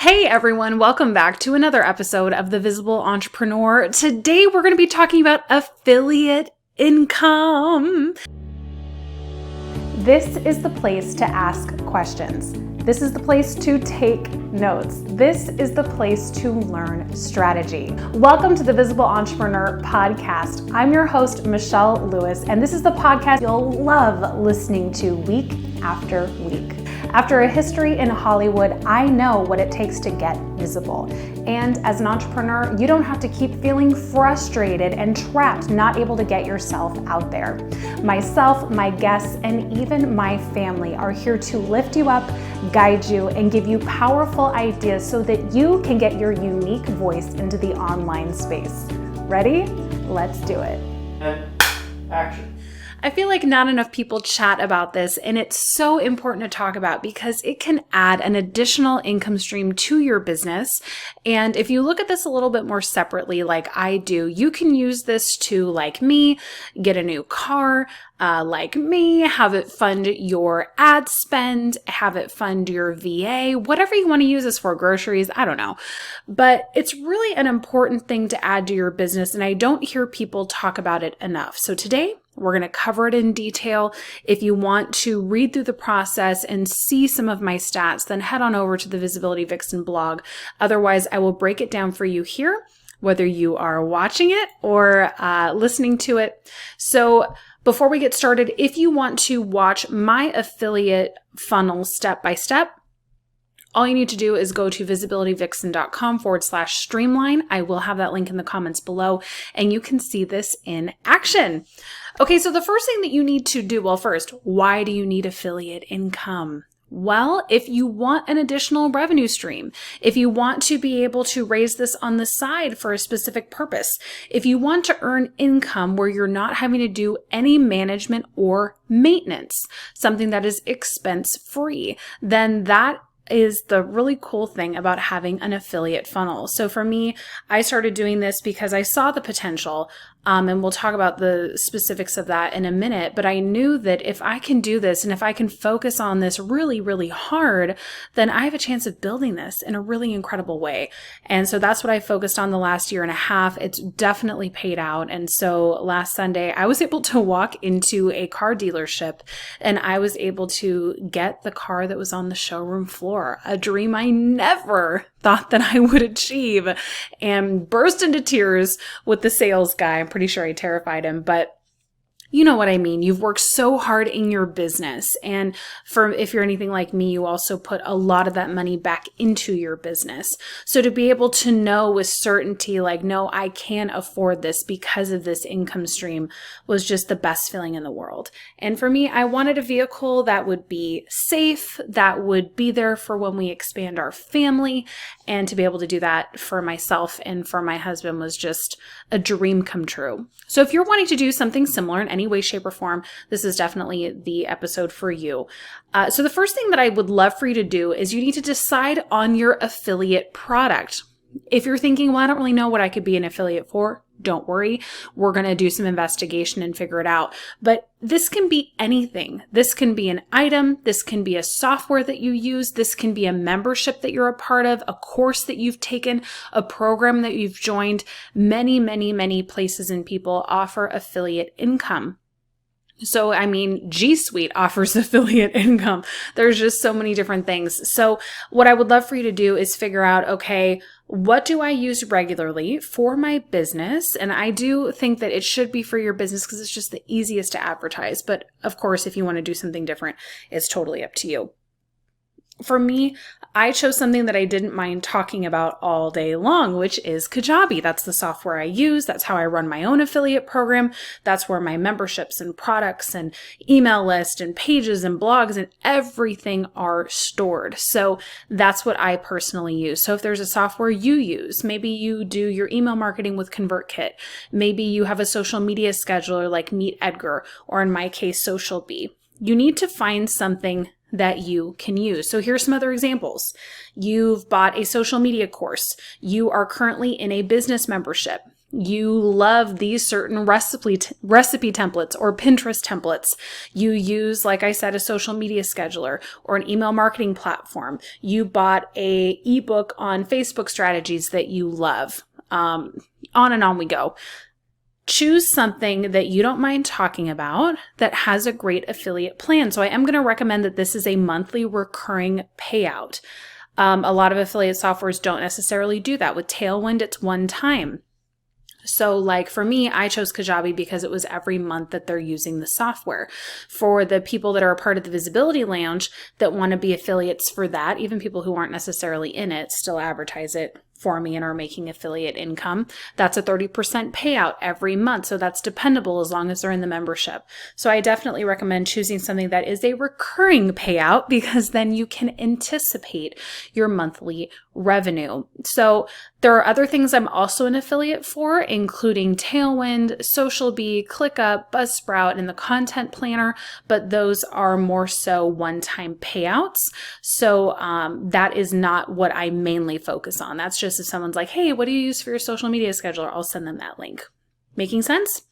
Hey everyone, welcome back to another episode of The Visible Entrepreneur. Today we're going to be talking about affiliate income. This is the place to ask questions. This is the place to take notes. This is the place to learn strategy. Welcome to the Visible Entrepreneur podcast. I'm your host, Michelle Lewis, and this is the podcast you'll love listening to week after week. After a history in Hollywood, I know what it takes to get visible. And as an entrepreneur, you don't have to keep feeling frustrated and trapped, not able to get yourself out there. Myself, my guests, and even my family are here to lift you up, guide you, and give you powerful ideas so that you can get your unique voice into the online space. Ready? Let's do it. And action. I feel like not enough people chat about this, and it's so important to talk about because it can add an additional income stream to your business. And if you look at this a little bit more separately, like I do, you can use this to, like me, get a new car, like me, have it fund your ad spend, have it fund your VA, whatever you want to use this for, groceries, I don't know. But it's really an important thing to add to your business, and I don't hear people talk about it enough. So today, we're going to cover it in detail. If you want to read through the process and see some of my stats, then head on over to the Visibility Vixen blog. Otherwise, I will break it down for you here, whether you are watching it or listening to it. So before we get started, if you want to watch my affiliate funnel step by step, all you need to do is go to visibilityvixen.com/streamline. I will have that link in the comments below, and you can see this in action. Okay, so the first thing that you need to do, well, first, why do you need affiliate income? Well, if you want an additional revenue stream, if you want to be able to raise this on the side for a specific purpose, if you want to earn income where you're not having to do any management or maintenance, something that is expense free, then that is the really cool thing about having an affiliate funnel. So for me, I started doing this because I saw the potential, and we'll talk about the specifics of that in a minute, but I knew that if I can do this and if I can focus on this really, really hard, then I have a chance of building this in a really incredible way. And so that's what I focused on the last year and a half. It's definitely paid out. And so last Sunday, I was able to walk into a car dealership and I was able to get the car that was on the showroom floor, a dream I never thought that I would achieve, and burst into tears with the sales guy. I'm pretty sure I terrified him, but you know what I mean. You've worked so hard in your business. And if you're anything like me, you also put a lot of that money back into your business. So to be able to know with certainty, like, no, I can afford this because of this income stream was just the best feeling in the world. And for me, I wanted a vehicle that would be safe, that would be there for when we expand our family. And to be able to do that for myself and for my husband was just a dream come true. So if you're wanting to do something similar in any way, shape, or form, this is definitely the episode for you. So the first thing that I would love for you to do is you need to decide on your affiliate product. If you're thinking, well, I don't really know what I could be an affiliate for, don't worry. We're going to do some investigation and figure it out. But this can be anything. This can be an item. This can be a software that you use. This can be a membership that you're a part of, a course that you've taken, a program that you've joined. Many, many, many places and people offer affiliate income. So, I mean, G Suite offers affiliate income. There's just so many different things. So what I would love for you to do is figure out, okay, what do I use regularly for my business? And I do think that it should be for your business because it's just the easiest to advertise. But of course, if you want to do something different, it's totally up to you. For me, I chose something that I didn't mind talking about all day long, which is Kajabi. That's the software I use. That's how I run my own affiliate program. That's where my memberships and products and email list and pages and blogs and everything are stored. So that's what I personally use. So if there's a software you use, maybe you do your email marketing with ConvertKit. Maybe you have a social media scheduler like Meet Edgar, or in my case, SocialBee. You need to find something that you can use. So here's some other examples. You've bought a social media course. You are currently in a business membership. You love these certain recipe templates or Pinterest templates. You use, like I said, a social media scheduler or an email marketing platform. You bought a ebook on Facebook strategies that you love. On and on we go. Choose something that you don't mind talking about that has a great affiliate plan. So I am going to recommend that this is a monthly recurring payout. A lot of affiliate softwares don't necessarily do that. With Tailwind, it's one time. So like for me, I chose Kajabi because it was every month that they're using the software. For the people that are a part of the Visibility Lounge that want to be affiliates for that, even people who aren't necessarily in it, still advertise it for me and are making affiliate income. That's a 30% payout every month. So that's dependable as long as they're in the membership. So I definitely recommend choosing something that is a recurring payout because then you can anticipate your monthly revenue. So there are other things I'm also an affiliate for, including Tailwind, SocialBee, ClickUp, Buzzsprout, and the Content Planner, but those are more so one-time payouts. So that is not what I mainly focus on. That's just if someone's like, hey, what do you use for your social media scheduler? I'll send them that link. Making sense?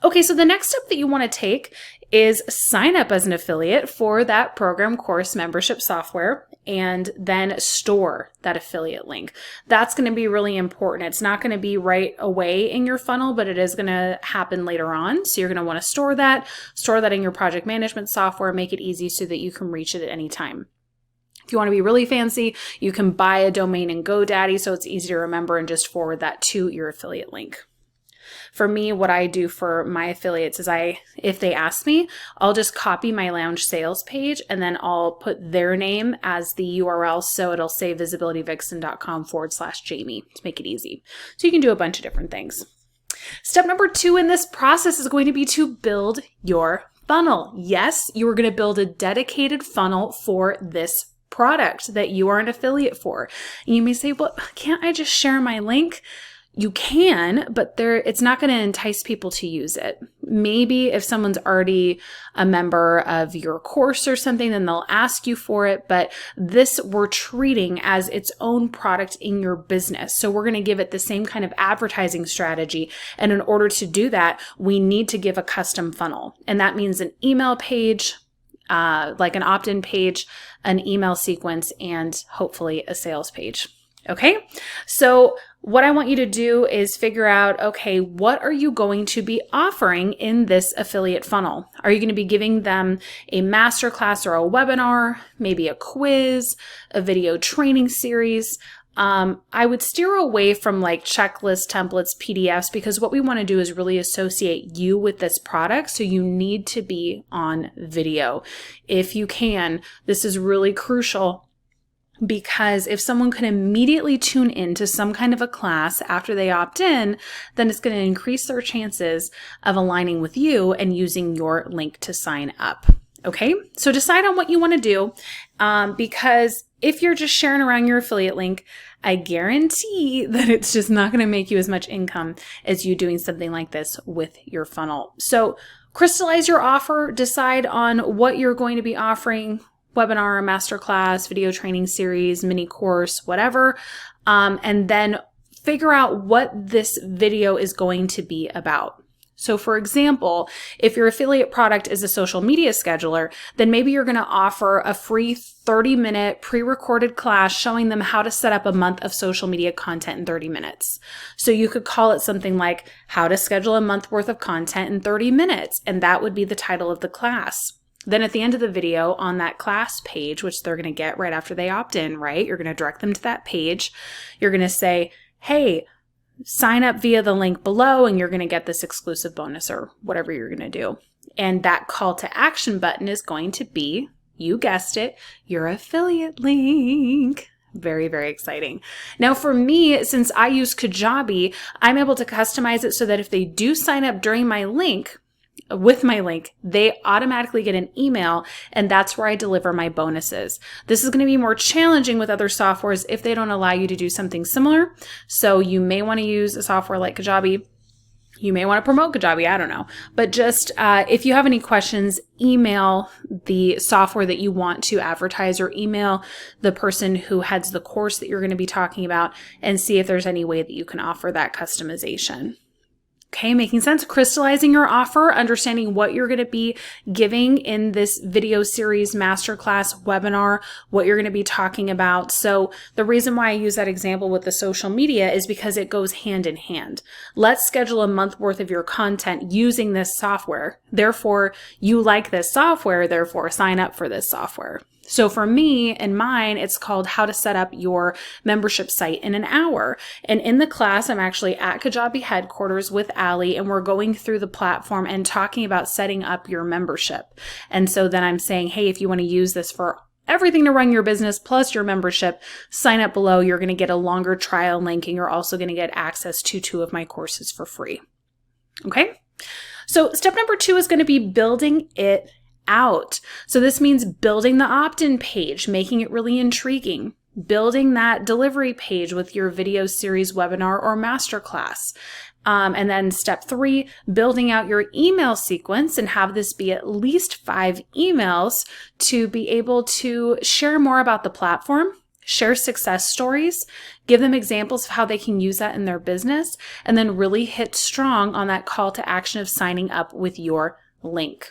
Okay, so the next step that you want to take is sign up as an affiliate for that program, course, membership software, and then store that affiliate link. That's going to be really important. It's not going to be right away in your funnel, but it is going to happen later on. So you're going to want to store that in your project management software, make it easy so that you can reach it at any time. If you want to be really fancy, you can buy a domain in GoDaddy so it's easy to remember and just forward that to your affiliate link. For me, what I do for my affiliates is if they ask me, I'll just copy my lounge sales page and then I'll put their name as the URL. So it'll say visibilityvixen.com/Jamie to make it easy. So you can do a bunch of different things. Step number 2 in this process is going to be to build your funnel. Yes, you are going to build a dedicated funnel for this product that you are an affiliate for. And you may say, well, can't I just share my link? You can, but it's not going to entice people to use it. Maybe if someone's already a member of your course or something, then they'll ask you for it. But this we're treating as its own product in your business. So we're going to give it the same kind of advertising strategy. And in order to do that, we need to give a custom funnel. And that means an email page, like an opt-in page, an email sequence, and hopefully a sales page. Okay, so what I want you to do is figure out, okay, what are you going to be offering in this affiliate funnel? Are you going to be giving them a masterclass or a webinar, maybe a quiz, a video training series? I would steer away from like checklist templates, PDFs, because what we want to do is really associate you with this product. So you need to be on video. If you can, this is really crucial. Because if someone can immediately tune into some kind of a class after they opt in, then it's going to increase their chances of aligning with you and using your link to sign up. Okay, so decide on what you want to do because if you're just sharing around your affiliate link, I guarantee that it's just not going to make you as much income as you doing something like this with your funnel. So crystallize your offer, decide on what you're going to be offering. Webinar, masterclass, video training series, mini course, whatever, and then figure out what this video is going to be about. So for example, if your affiliate product is a social media scheduler, then maybe you're going to offer a free 30-minute pre-recorded class showing them how to set up a month of social media content in 30 minutes. So you could call it something like how to schedule a month worth of content in 30 minutes, and that would be the title of the class. Then at the end of the video on that class page, which they're going to get right after they opt in, right? You're going to direct them to that page. You're going to say, hey, sign up via the link below and you're going to get this exclusive bonus or whatever you're going to do. And that call to action button is going to be, you guessed it, your affiliate link. Very, very exciting. Now for me, since I use Kajabi, I'm able to customize it so that if they do sign up during my link, with my link, they automatically get an email, and that's where I deliver my bonuses. This is going to be more challenging with other softwares if they don't allow you to do something similar. So you may want to use a software like Kajabi. You may want to promote Kajabi, I don't know. But just if you have any questions, email the software that you want to advertise or email the person who heads the course that you're going to be talking about and see if there's any way that you can offer that customization. Okay, making sense? Crystallizing your offer, understanding what you're going to be giving in this video series, masterclass, webinar, what you're going to be talking about. So the reason why I use that example with the social media is because it goes hand in hand. Let's schedule a month worth of your content using this software. Therefore, you like this software, therefore sign up for this software. So for me and mine, it's called How to Set Up Your Membership Site in an Hour. And in the class, I'm actually at Kajabi headquarters with Allie, and we're going through the platform and talking about setting up your membership. And so then I'm saying, hey, if you want to use this for everything to run your business plus your membership, sign up below. You're going to get a longer trial link, and you're also going to get access to 2 of my courses for free. Okay? So step number 2 is going to be building it out. So this means building the opt-in page, making it really intriguing, building that delivery page with your video series, webinar, or masterclass. And then step 3, building out your email sequence and have this be at least 5 emails to be able to share more about the platform, share success stories, give them examples of how they can use that in their business, and then really hit strong on that call to action of signing up with your link.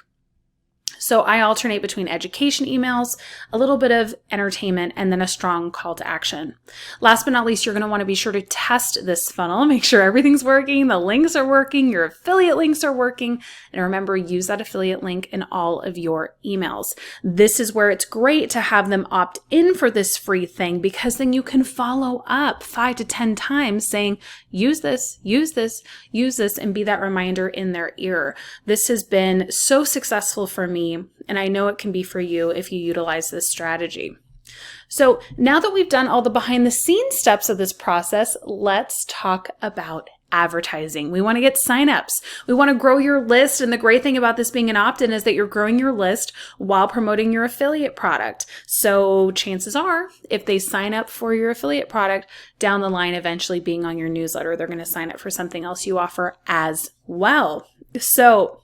So I alternate between education emails, a little bit of entertainment, and then a strong call to action. Last but not least, you're going to want to be sure to test this funnel, make sure everything's working, the links are working, your affiliate links are working, and remember, use that affiliate link in all of your emails. This is where it's great to have them opt in for this free thing, because then you can follow up 5 to 10 times saying, use this, use this, use this, and be that reminder in their ear. This has been so successful for me, and I know it can be for you if you utilize this strategy. So now that we've done all the behind the scenes steps of this process, let's talk about advertising. We want to get signups. We want to grow your list. And the great thing about this being an opt-in is that you're growing your list while promoting your affiliate product. So chances are, if they sign up for your affiliate product, down the line, eventually being on your newsletter, they're going to sign up for something else you offer as well. So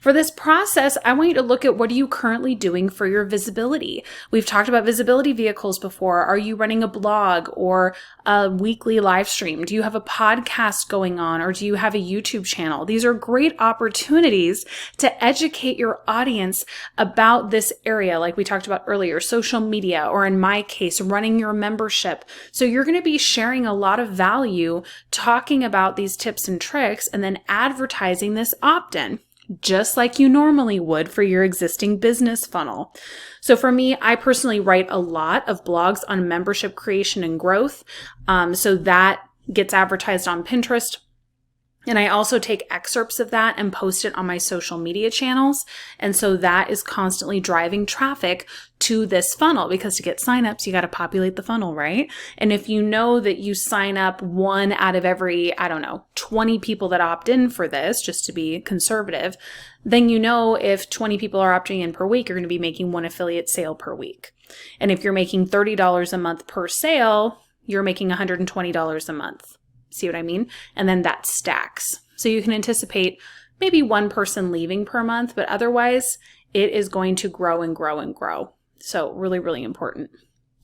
for this process, I want you to look at what are you currently doing for your visibility. We've talked about visibility vehicles before. Are you running a blog or a weekly live stream? Do you have a podcast going on, or do you have a YouTube channel? These are great opportunities to educate your audience about this area, like we talked about earlier, social media, or in my case, running your membership. So you're going to be sharing a lot of value, talking about these tips and tricks, and then advertising this opt-in, just like you normally would for your existing business funnel. So for me, I personally write a lot of blogs on membership creation and growth. So that gets advertised on Pinterest. And I also take excerpts of that and post it on my social media channels. And so that is constantly driving traffic to this funnel, because to get signups, you got to populate the funnel, right? And if you know that you sign up 1 out of every, 20 people that opt in for this, just to be conservative, then you know if 20 people are opting in per week, you're going to be making 1 affiliate sale per week. And if you're making $30 a month per sale, you're making $120 a month. See what I mean? And then that stacks. So you can anticipate maybe 1 person leaving per month, but otherwise it is going to grow and grow and grow. So really, really important.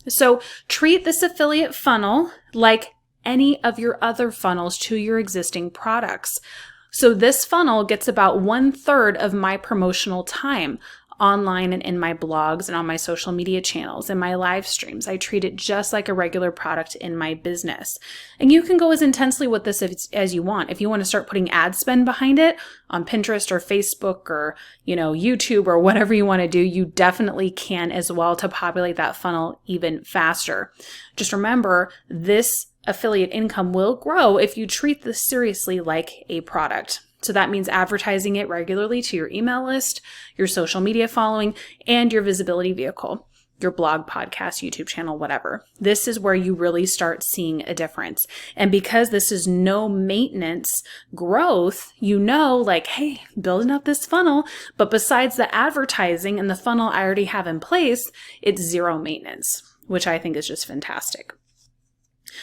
So treat this affiliate funnel like any of your other funnels to your existing products. So this funnel gets about 1/3 of my promotional time online and in my blogs and on my social media channels and my live streams. I treat it just like a regular product in my business. And you can go as intensely with this as you want. If you want to start putting ad spend behind it on Pinterest or Facebook or, YouTube or whatever you want to do, you definitely can as well to populate that funnel even faster. Just remember, this affiliate income will grow if you treat this seriously like a product. So that means advertising it regularly to your email list, your social media following, and your visibility vehicle, your blog, podcast, YouTube channel, whatever. This is where you really start seeing a difference. And because this is no maintenance growth, hey, building up this funnel, but besides the advertising and the funnel I already have in place, it's 0 maintenance, which I think is just fantastic.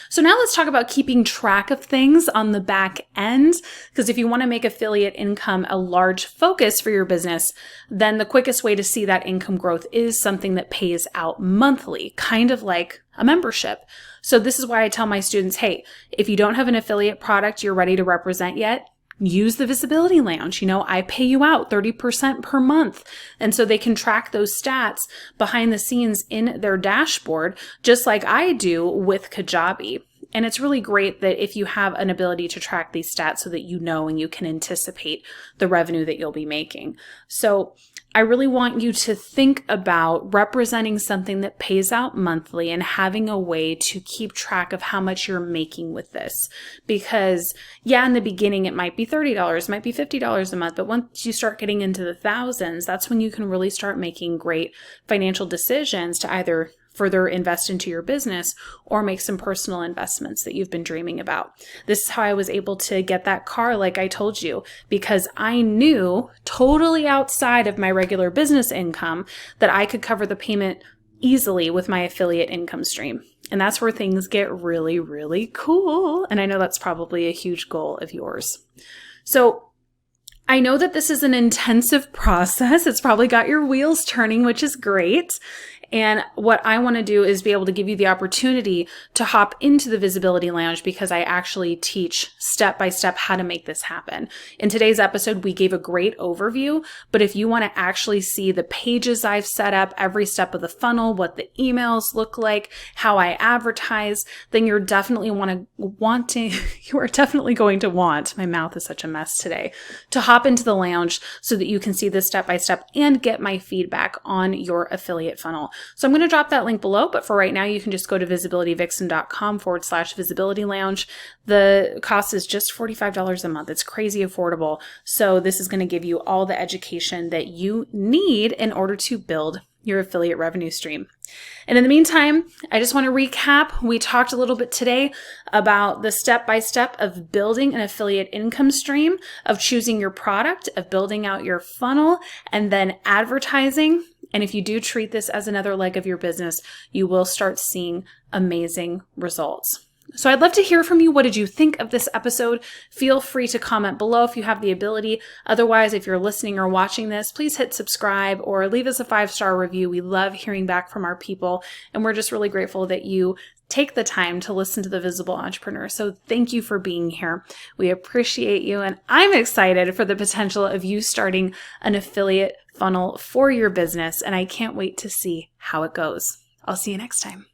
So now let's talk about keeping track of things on the back end, because if you want to make affiliate income a large focus for your business, then the quickest way to see that income growth is something that pays out monthly, kind of like a membership. So this is why I tell my students, hey, if you don't have an affiliate product you're ready to represent yet, use the Visibility Lounge. I pay you out 30% per month. And so they can track those stats behind the scenes in their dashboard, just like I do with Kajabi. And it's really great that if you have an ability to track these stats so that you know and you can anticipate the revenue that you'll be making. So I really want you to think about representing something that pays out monthly and having a way to keep track of how much you're making with this. Because in the beginning, it might be $30, might be $50 a month, but once you start getting into the thousands, that's when you can really start making great financial decisions to either further invest into your business or make some personal investments that you've been dreaming about. This is how I was able to get that car, like I told you, because I knew totally outside of my regular business income that I could cover the payment easily with my affiliate income stream. And that's where things get really, really cool. And I know that's probably a huge goal of yours. So I know that this is an intensive process. It's probably got your wheels turning, which is great. And what I want to do is be able to give you the opportunity to hop into the Visibility Lounge because I actually teach step by step how to make this happen. In today's episode, we gave a great overview, but if you want to actually see the pages I've set up, every step of the funnel, what the emails look like, how I advertise, then you are definitely going to want, my mouth is such a mess today, to hop into the lounge so that you can see this step by step and get my feedback on your affiliate funnel. So I'm going to drop that link below, but for right now, you can just go to visibilityvixen.com/visibility lounge. The cost is just $45 a month. It's crazy affordable. So this is going to give you all the education that you need in order to build your affiliate revenue stream. And in the meantime, I just want to recap. We talked a little bit today about the step-by-step of building an affiliate income stream, of choosing your product, of building out your funnel, and then advertising. And if you do treat this as another leg of your business, you will start seeing amazing results. So I'd love to hear from you. What did you think of this episode? Feel free to comment below if you have the ability. Otherwise, if you're listening or watching this, please hit subscribe or leave us a 5-star review. We love hearing back from our people, and we're just really grateful that you take the time to listen to The Visible Entrepreneur. So thank you for being here. We appreciate you, and I'm excited for the potential of you starting an affiliate funnel for your business, and I can't wait to see how it goes. I'll see you next time.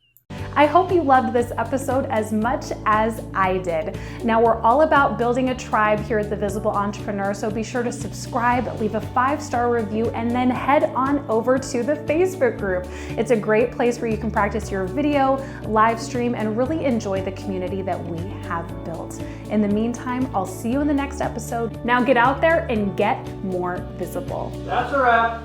I hope you loved this episode as much as I did. Now, we're all about building a tribe here at The Visible Entrepreneur, so be sure to subscribe, leave a 5-star review, and then head on over to the Facebook group. It's a great place where you can practice your video, live stream, and really enjoy the community that we have built. In the meantime, I'll see you in the next episode. Now get out there and get more visible. That's a wrap.